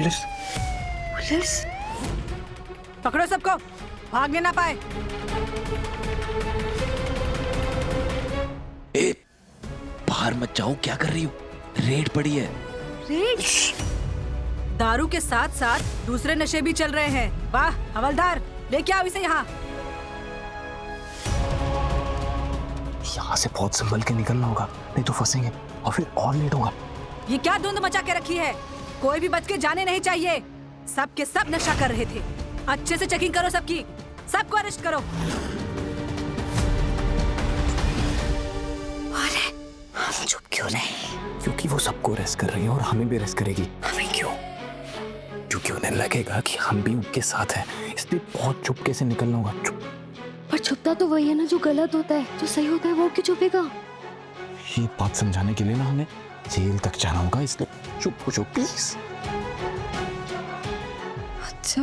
Police police? पकड़ो सबको, भागने ना पाए। ए, बाहर मत जाओ, क्या कर रही हो? रेड पड़ी है। रेड? दारू के साथ साथ दूसरे नशे भी चल रहे हैं। वाह हवलदार, लेके आओ इसे यहाँ। यहाँ से बहुत संभल के निकलना होगा, नहीं तो फंसेंगे और फिर और लेट होगा। ये क्या धुंध मचा के रखी है? कोई भी बच के जाने नहीं चाहिए। सब के सब नशा कर रहे थे। अच्छे से चेकिंग करो सबकी, सबको अरेस्ट करो। अरे हम चुप क्यों नहीं? क्योंकि वो सबको अरेस्ट कर रही है और हमें भी अरेस्ट करेगी। हमें क्यों? क्योंकि उन्हें लगेगा कि हम भी उनके साथ हैं, इसलिए बहुत चुपके से निकलना होगा। चुप। पर छुपता तो वही है ना जो गलत होता है, जो सही होता है वो क्यों छुपेगा? ये बात समझाने के लिए ना हमें जेल तक जाना होगा, इसलिए चुप हो जाओ प्लीज। अच्छा,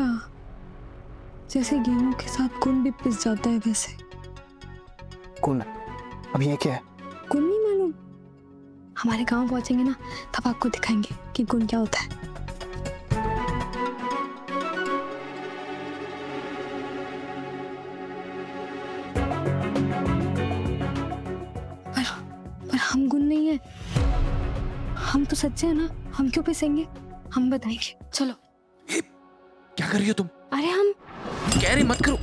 जैसे गेहूं के साथ गुण भी पिस जाता है वैसे। कौन? अब ये क्या है? गुण नहीं मालूम? हमारे गांव पहुंचेंगे ना तब आपको दिखाएंगे कि गुण क्या होता है। पर हम गुण नहीं है, हम तो सच्चे हैं ना, हम क्यों पिसेंगे? हम बताएंगे, चलो। ए, क्या कर रही हो तुम? अरे हम कह रही मत करो।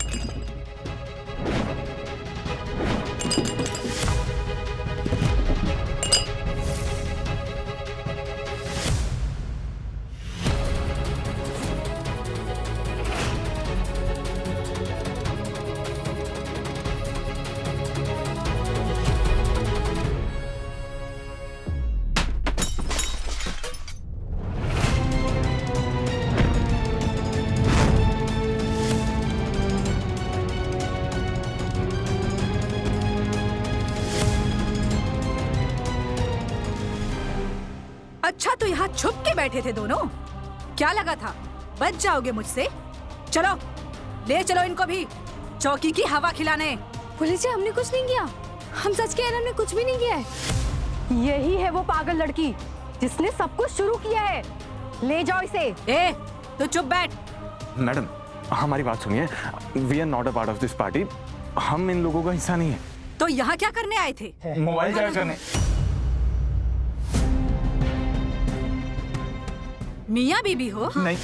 अच्छा तो यहाँ छुप के बैठे थे दोनों? क्या लगा था बच जाओगे मुझसे? चलो ले चलो इनको भी चौकी की हवा खिलाने। पुलिस जी, हमने कुछ नहीं किया, हम सच कह रहे हैं, हमने कुछ भी नहीं किया है। यही है वो पागल लड़की जिसने सब कुछ शुरू किया है। ले जाओ इसे। ए तो चुप बैठ। मैडम हमारी बात सुनिए, we are not a part of this party. हम इन लोगों का हिस्सा नहीं है। तो यहाँ क्या करने आए थे? मोबाइल जांच करने। मियाँ बीबी हो? नहीं।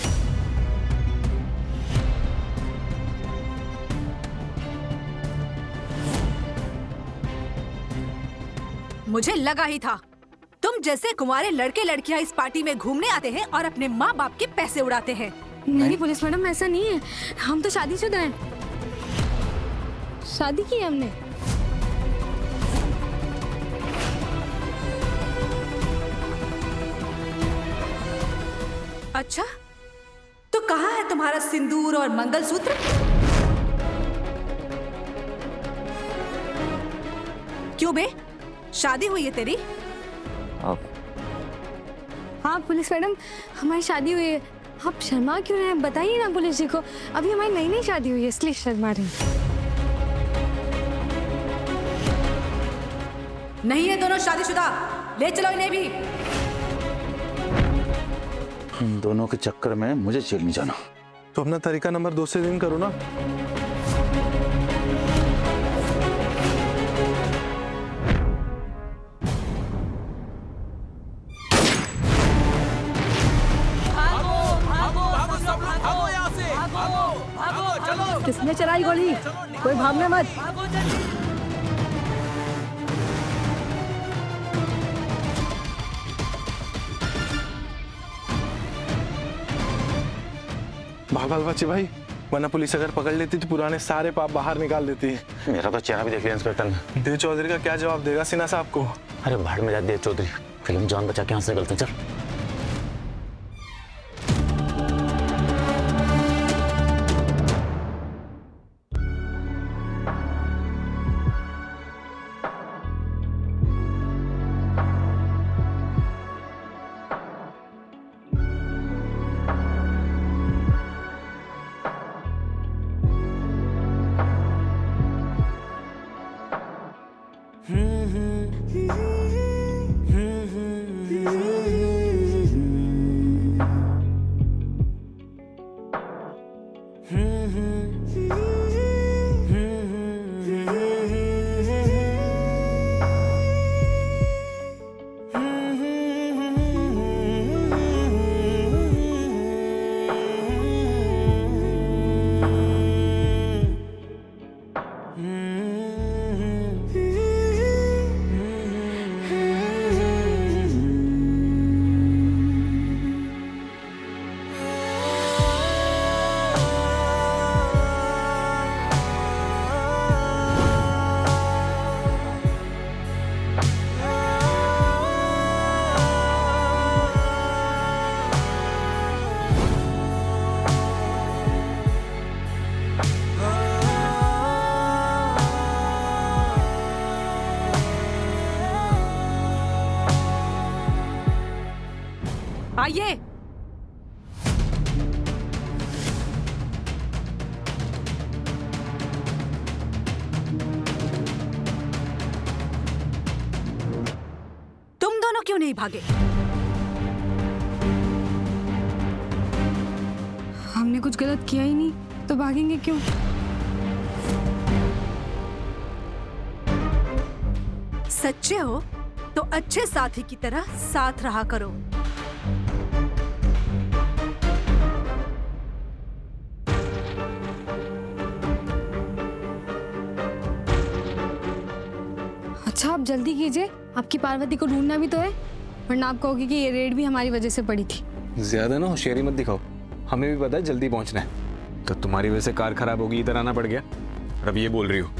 मुझे लगा ही था तुम जैसे कुंवारे लड़के लड़कियां इस पार्टी में घूमने आते हैं और अपने माँ बाप के पैसे उड़ाते हैं। नहीं पुलिस मैडम, ऐसा नहीं है, हम तो शादीशुदा हैं, शादी की है हमने। अच्छा तो कहाँ है तुम्हारा सिंदूर और मंगलसूत्र? क्यों बे, शादी हुई है तेरी? हाँ पुलिस मैडम, हमारी शादी हुई है। आप शर्मा क्यों रहे हैं? बताइए ना पुलिस जी को, अभी हमारी नई नई शादी हुई है इसलिए शर्मा रहे हैं। नहीं है दोनों शादीशुदा, ले चलो इन्हें भी। इन दोनों के चक्कर में मुझे जेल नहीं जाना। तो अपना तरीका नंबर 2 से दिन करो ना। किसने चलाई गोली? कोई भागने मत। भाग भाग बच्चे भाई, वरना पुलिस अगर पकड़ लेती तो पुराने सारे पाप बाहर निकाल देती है। मेरा तो चेहरा भी देख लिया इंस्पेक्टर ने। देव चौधरी का क्या जवाब देगा सिन्हा साहब को? अरे भाड़ में जा देव चौधरी, फिल्म जान बचा के यहाँ से गलती। चल आइए। तुम दोनों क्यों नहीं भागे? हमने कुछ गलत किया ही नहीं तो भागेंगे क्यों? सच्चे हो तो अच्छे साथी की तरह साथ रहा करो। अच्छा आप जल्दी कीजिए, आपकी पार्वती को ढूंढना भी तो है, वरना आप कहोगे कि ये रेड भी हमारी वजह से पड़ी थी। ज्यादा ना होशियारी मत दिखाओ, हमें भी पता है जल्दी पहुंचना है। तो तुम्हारी वजह से कार खराब होगी, इधर आना पड़ गया, और अब ये बोल रही हो।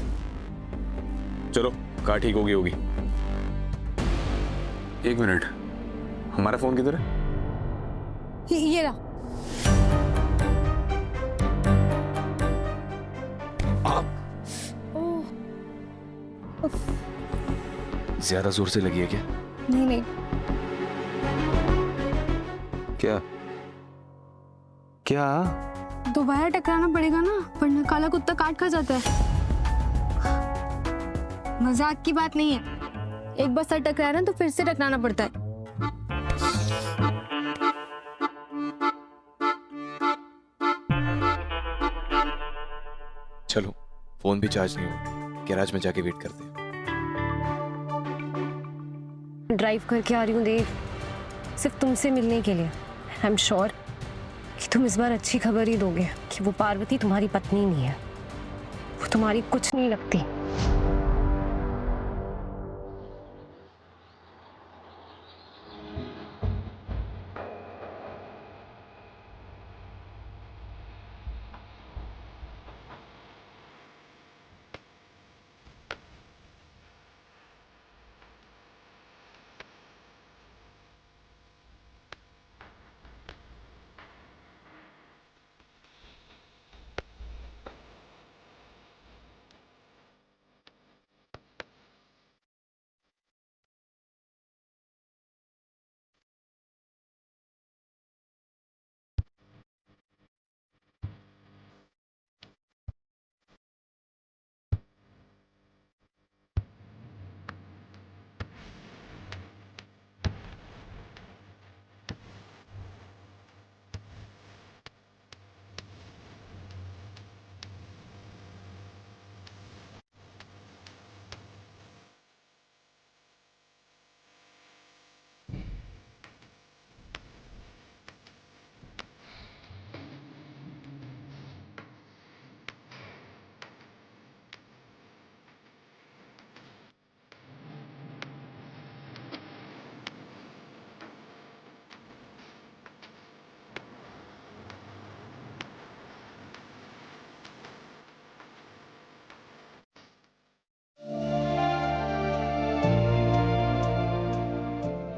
चलो कार ठीक होगी। एक मिनट, हमारा फोन किधर है? ये रहा। ज्यादा जोर से लगी है क्या? नहीं। क्या? दोबारा टकराना पड़ेगा ना, वरना काला कुत्ता काट खा जाता है। मजाक की बात नहीं है, एक बार सर टकराया ना तो फिर से टकराना पड़ता है। चलो फोन भी चार्ज नहीं हुआ, गैराज में जाके वेट करते हैं। ड्राइव करके आ रही हूँ देव, सिर्फ तुमसे मिलने के लिए। आई एम श्योर कि तुम इस बार अच्छी खबर ही दोगे कि वो पार्वती तुम्हारी पत्नी नहीं है, वो तुम्हारी कुछ नहीं लगती।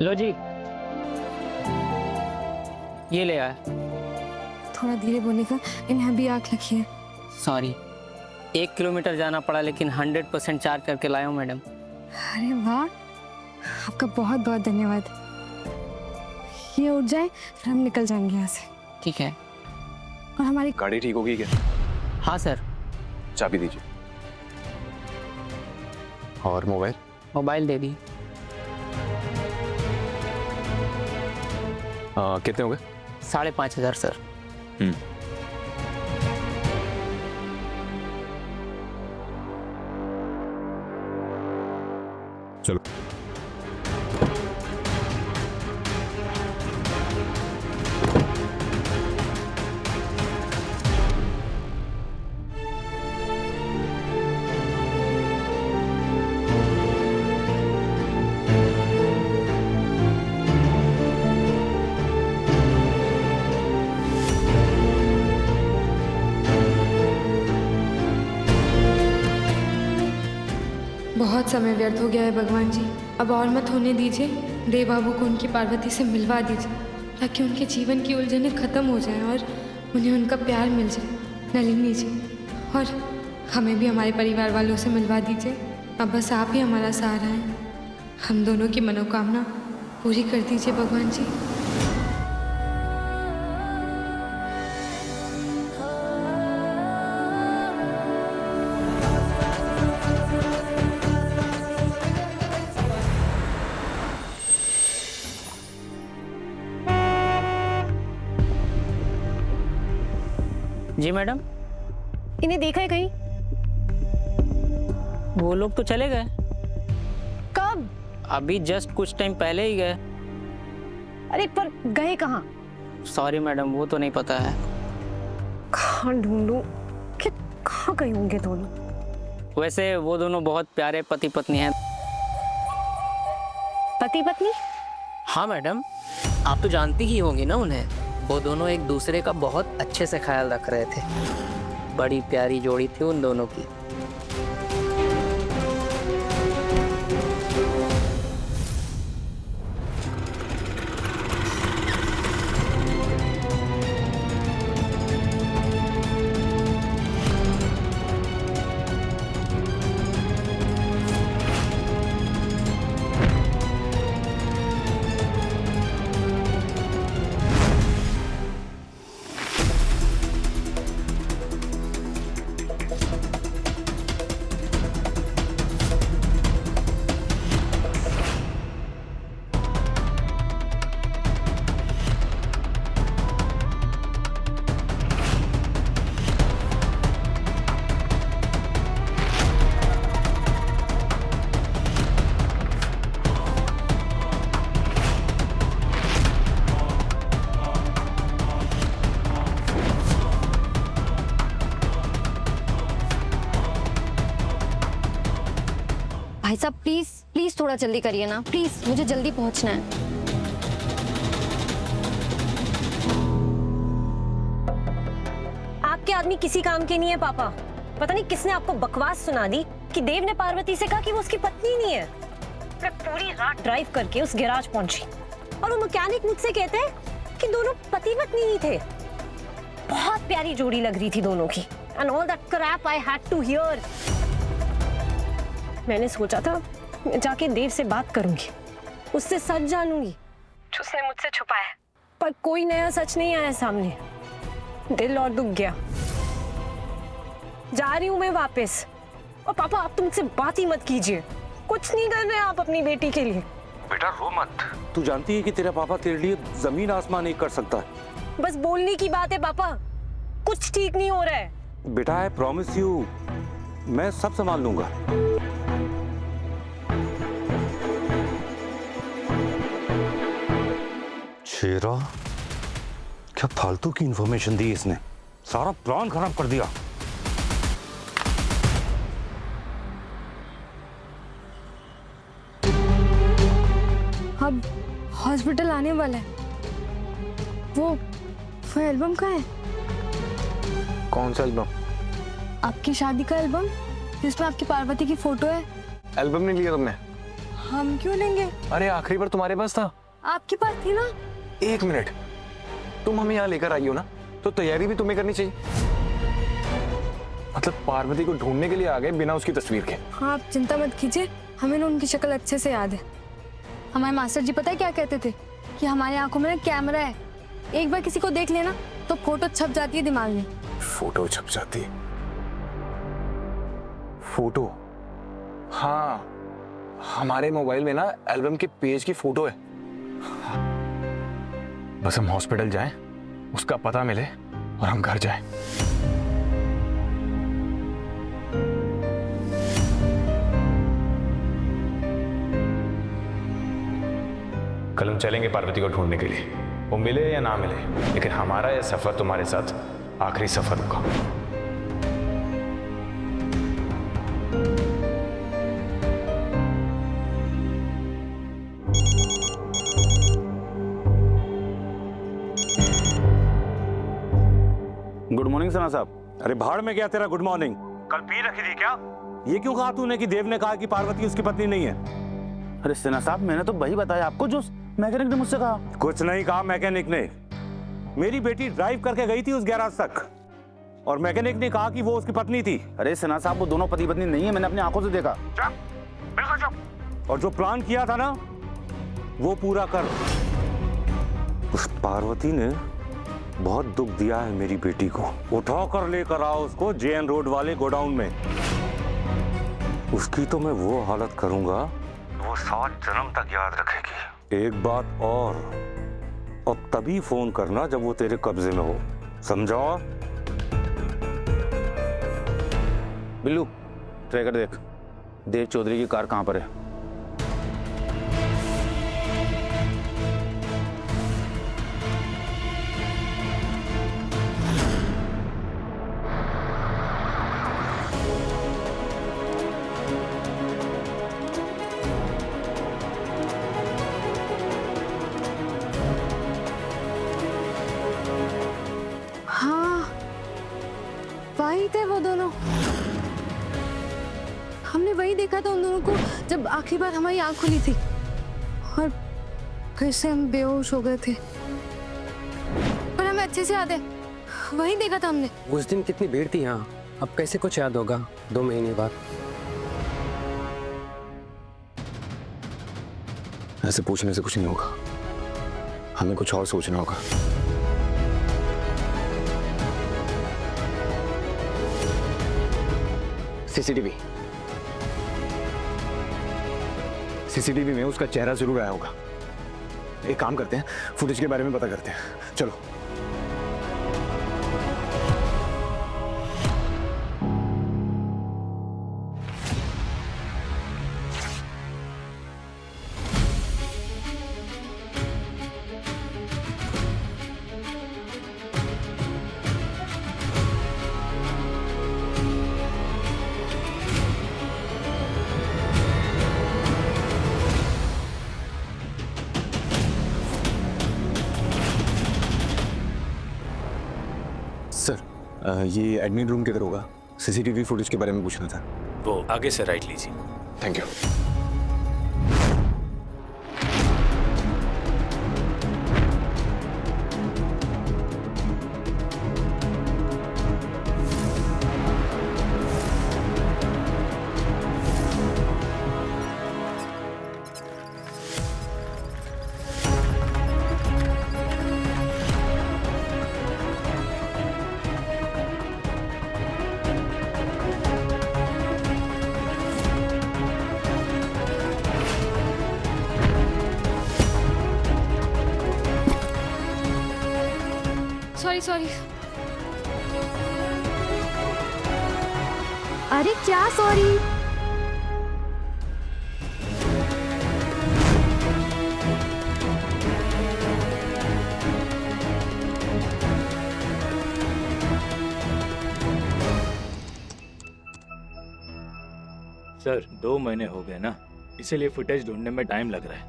लो जी, ये ले आया। थोड़ा धीरे बोलने का, इन्हें भी आँख लगी है। सॉरी, 1 किलोमीटर जाना पड़ा, लेकिन 100% चार्ज करके लाया हूँ मैडम। अरे वाह, आपका बहुत बहुत धन्यवाद। ये उठ जाए फिर हम निकल जाएंगे यहाँ से। ठीक है। और हमारी गाड़ी ठीक होगी क्या? हाँ सर। चाबी दीजिए। और मोबाइल दे दी। कितने हो गए? 5,500 सर। चलो। बहुत समय व्यर्थ हो गया है भगवान जी, अब और मत होने दीजिए। देव बाबू को उनकी पार्वती से मिलवा दीजिए ताकि उनके जीवन की उलझनें खत्म हो जाएं और उन्हें उनका प्यार मिल जाए। नलिनी जी, और हमें भी हमारे परिवार वालों से मिलवा दीजिए। अब बस आप ही हमारा सहारा हैं। हम दोनों की मनोकामना पूरी कर दीजिए भगवान जी। जी मैडम, इन्हें देखा है कहीं? वो लोग तो चले गए, कब? अभी जस्ट कुछ टाइम पहले ही गए। अरे पर गए कहाँ? सॉरी मैडम, वो तो नहीं पता है। कहाँ ढूंढूं कि कहाँ गए होंगे दोनों? वैसे वो दोनों बहुत प्यारे पति पत्नी हैं। पति पत्नी? हाँ मैडम, आप तो जानती ही होंगी ना उन्हें। वो दोनों एक दूसरे का बहुत अच्छे से ख्याल रख रहे थे। बड़ी प्यारी जोड़ी थी उन दोनों की। भाई साहब प्लीज प्लीज थोड़ा जल्दी करिए ना, प्लीज मुझे जल्दी पहुंचना है। आपके आदमी किसी काम के नहीं है पापा। पता नहीं किसने आपको बकवास सुना दी कि देव ने पार्वती से कहा कि वो उसकी पत्नी नहीं है। मैं पूरी रात ड्राइव करके उस गैराज पहुंची और वो मैकेनिक मुझसे कहते हैं कि दोनों पति पत्नी ही थे। बहुत प्यारी जोड़ी लग रही थी दोनों की। And all that crap I had to hear. मैंने सोचा था मैं जाके देव से बात करूंगी, उससे सच जानूंगी जो उसने मुझसे छुपाया, पर कोई नया सच नहीं आया सामने। दिल और दुख गया। जा रही हूं मैं वापस। और पापा आप तो मुझसे बात ही मत कीजिए। कुछ नहीं कर रहे आप अपनी बेटी के लिए। बेटा रो मत। तू जानती है कि तेरा पापा तेरे लिए जमीन आसमान नहीं कर सकता। बस बोलने की बात है पापा, कुछ ठीक नहीं हो रहा है। बेटा आई प्रॉमिस यू, मैं सब संभाल लूंगा। शेरा, क्या फालतू की इंफॉर्मेशन दी इसने, सारा प्लान खराब कर दिया। अब हॉस्पिटल आने वाला है। वो एल्बम का है? कौन सा एल्बम? आपकी शादी का एल्बम जिसमें आपकी पार्वती की फोटो है। एल्बम नहीं लिया तुमने? हम क्यों लेंगे? अरे आखिरी बार तुम्हारे पास था। आपके पास थी ना। एक मिनट, तुम हमें यहाँ लेकर आई हो ना, तो तैयारी भी तुम्हें करनी चाहिए। मतलब पार्वती को ढूंढने के लिए आ गए बिना उसकी तस्वीर के। हाँ आप चिंता मत कीजिए, हमें ना उनकी शक्ल अच्छे से याद है। हमारे मास्टर जी पता है क्या कहते थे कि हमारी आंखों में ना कैमरा है, एक बार किसी को देख लेना तो फोटो छप जाती है दिमाग में। फोटो छप जाती है? फोटो? हाँ, हमारे मोबाइल में ना एल्बम के पेज की फोटो है। बस हम हॉस्पिटल जाएं, उसका पता मिले और हम घर जाएं। कल हम चलेंगे पार्वती को ढूंढने के लिए, वो मिले या ना मिले, लेकिन हमारा यह सफर तुम्हारे साथ आखिरी सफर होगा। गुड मॉर्निंग सना साहब। अरे भाड़ में गया तेरा गुड मॉर्निंग। कल पी रखी थी क्या? ये क्यों कहा तूने कि देव ने कहा कि पार्वती उसकी पत्नी नहीं है? अरे सिन्हा साहब, मैंने तो वही बताया आपको जो मैकेनिक ने मुझसे कहा। कुछ नहीं कहा मैकेनिक ने। मेरी बेटी ड्राइव करके गई थी उस गैराज तक और मैकेनिक ने कहा कि वो उसकी पत्नी थी। अरे सिन्हा साहब, वो दोनों पति पत्नी नहीं है, मैंने अपनी आंखों से देखा। बिल्कुल चुप। और जो प्लान किया था ना वो पूरा कर। उस पार्वती ने बहुत दुख दिया है मेरी बेटी को। उठा कर लेकर आओ उसको जेएन रोड वाले गोडाउन में। उसकी तो मैं वो हालत करूंगा वो 7 जन्म तक याद रखेगी। एक बात और, अब तभी फोन करना जब वो तेरे कब्जे में हो, समझा? बिल्लू, ट्रैकर देख, देव चौधरी की कार कहां पर है। वही थे वो दोनों। हमने वही देखा था उन दोनों को जब आखिरी बार हमारी आंख खुली थी और फिर से हम बेहोश हो गए थे। पर हमें अच्छे से याद है, वही देखा था हमने। उस दिन कितनी भीड़ थी यहाँ, अब कैसे कुछ याद होगा 2 महीने बाद। ऐसे पूछने से कुछ नहीं होगा, हमें कुछ और सोचना होगा। सीसीटीवी में उसका चेहरा जरूर आया होगा। एक काम करते हैं, फुटेज के बारे में पता करते हैं। चलो। सर, ये एडमिन रूम किधर होगा? सीसीटीवी फुटेज के बारे में पूछना था। वो आगे से राइट लीजिए। Thank you. सॉरी। अरे क्या सॉरी? सर 2 महीने हो गए ना, इसीलिए फुटेज ढूंढने में टाइम लग रहा है।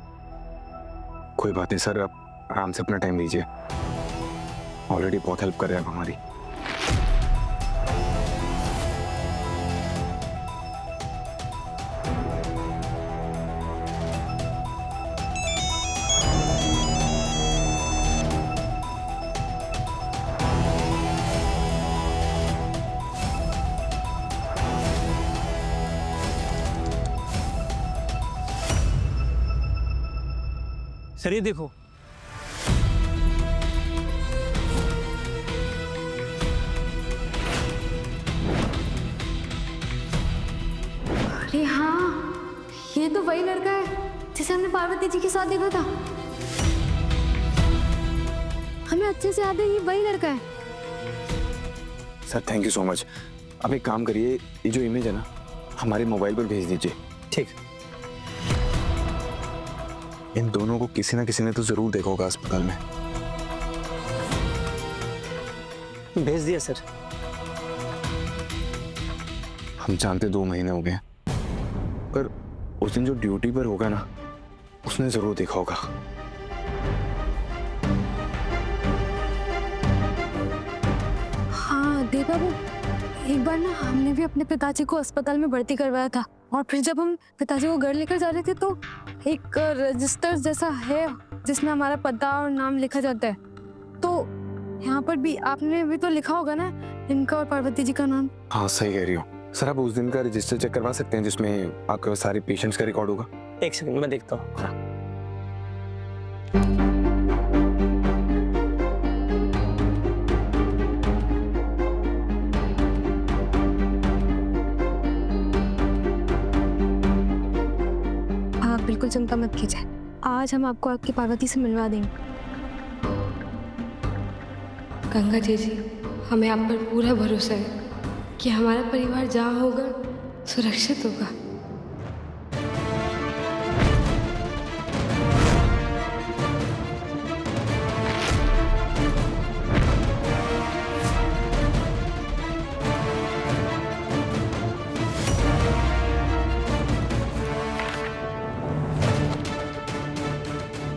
कोई बात नहीं सर, आप आराम से अपना टाइम लीजिए। ऑलरेडी बहुत हेल्प कर रहे हैं आप हमारी। सर ये देखो, अरे हाँ, ये तो वही लड़का है जिसे हमने पार्वती जी के साथ देखा था। हमें अच्छे से याद है, ये वही लड़का है। Sir thank you so much. अब एक काम करिए, ये जो इमेज है ना हमारे मोबाइल पर भेज दीजिए। ठीक। इन दोनों को किसी ना किसी ने तो जरूर देखा होगा अस्पताल में। भेज दिया सर। हम जानते 2 महीने हो गए, पर उस दिन जो ड्यूटी पर होगा ना, उसने जरूर देखा होगा। हाँ देव बाबू, एक बार ना हमने भी अपने पिताजी को अस्पताल में भर्ती करवाया था, और फिर जब हम पिताजी को घर लेकर जा रहे थे तो एक रजिस्टर जैसा है जिसमें हमारा पता और नाम लिखा जाता है। तो यहाँ पर भी आपने भी तो लिखा होगा ना इनका और पार्वती जी का नाम। हाँ सही कह रही हो सर। आप उस दिन का रजिस्टर चेक करवा सकते हैं जिसमें आपके सारे पेशेंट्स का रिकॉर्ड होगा। एक सेकंड मैं देखता हूँ। हाँ। आप बिल्कुल चिंता मत कीजिए, आज हम आपको आपकी पार्वती से मिलवा देंगे। गंगा जी, हमें आप पर पूरा भरोसा है कि हमारा परिवार जहाँ होगा सुरक्षित होगा।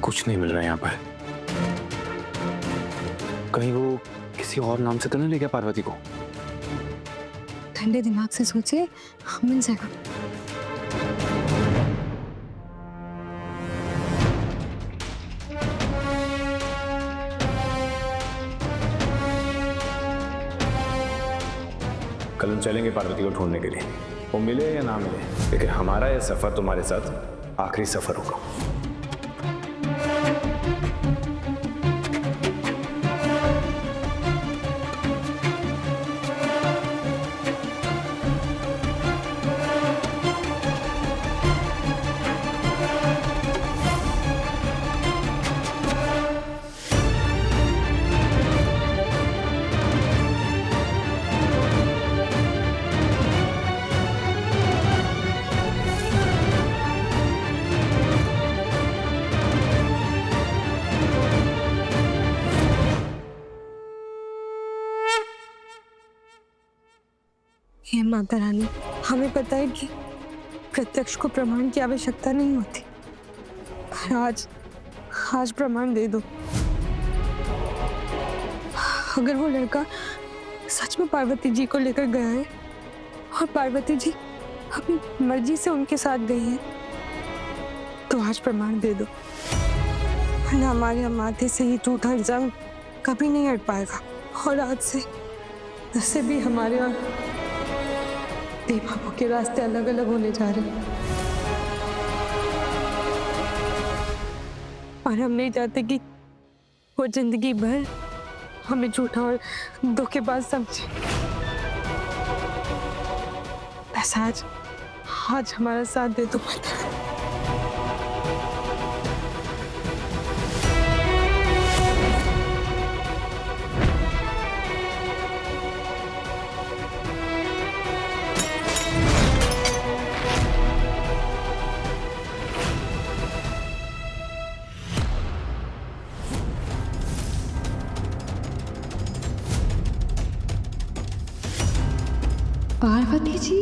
कुछ नहीं मिल रहा है यहाँ पर। कहीं वो किसी और नाम से तो नहीं ले गया पार्वती को? ठंडे दिमाग से सोचिए, मिल जाएगा। कल हम चलेंगे पार्वती को ढूंढने के लिए, वो मिले या ना मिले, लेकिन हमारा यह सफर तुम्हारे साथ आखिरी सफर होगा। हे माता रानी, हमें पता है कि प्रत्यक्ष को प्रमाण की आवश्यकता नहीं होती, पर आज प्रमाण दे दो। अगर वो लड़का सच में पार्वती जी को लेकर गया है और पार्वती जी अपनी मर्जी से उनके साथ गई है, तो आज प्रमाण दे दो, वरना हमारे माथे से ये टूटा इल्जाम कभी नहीं हट पाएगा। और आज से भी हमारे और देव बाबू के रास्ते अलग अलग होने जा रहे हैं, और हम नहीं चाहते कि वो जिंदगी भर हमें झूठा और धोखेबाज समझे। बस आज हमारा साथ दे दो। पार्वती जी।